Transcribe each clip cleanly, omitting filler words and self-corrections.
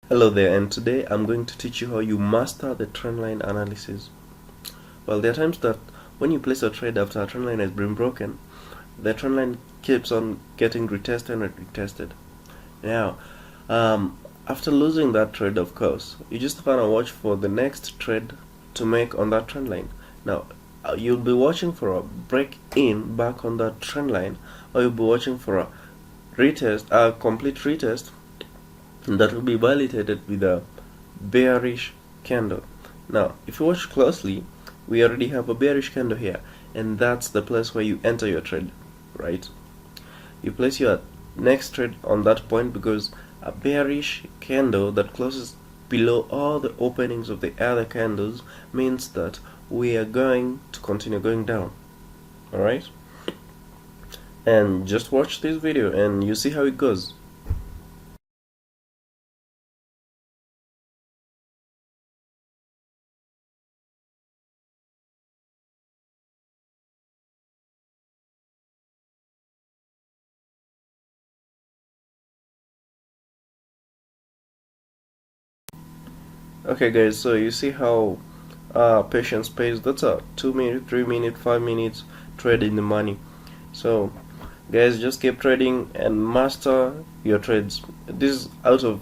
Hello there, and today I'm going to teach you how you master the trendline analysis. Well, there are times that when you place a trade after a trendline has been broken, the trendline keeps on getting retested and retested. Now, after losing that trade, of course, you just want to watch for the next trade to make on that trendline. Now, you'll be watching for a break in back on that trendline, or you'll be watching for a complete retest that will be validated with a bearish candle. Now, if you watch closely, we already have a bearish candle here, and that's the place where you enter your trade, right? You place your next trade on that point because a bearish candle that closes below all the openings of the other candles means that we are going to continue going down. Alright? And just watch this video and you see how it goes. Okay guys, so you see how patience pays. That's a 2 minute, 3 minute, 5 minutes trade in the money. So guys, just keep trading and master your trades. This is out of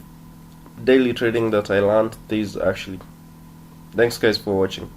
daily trading that I learned this actually. Thanks guys for watching.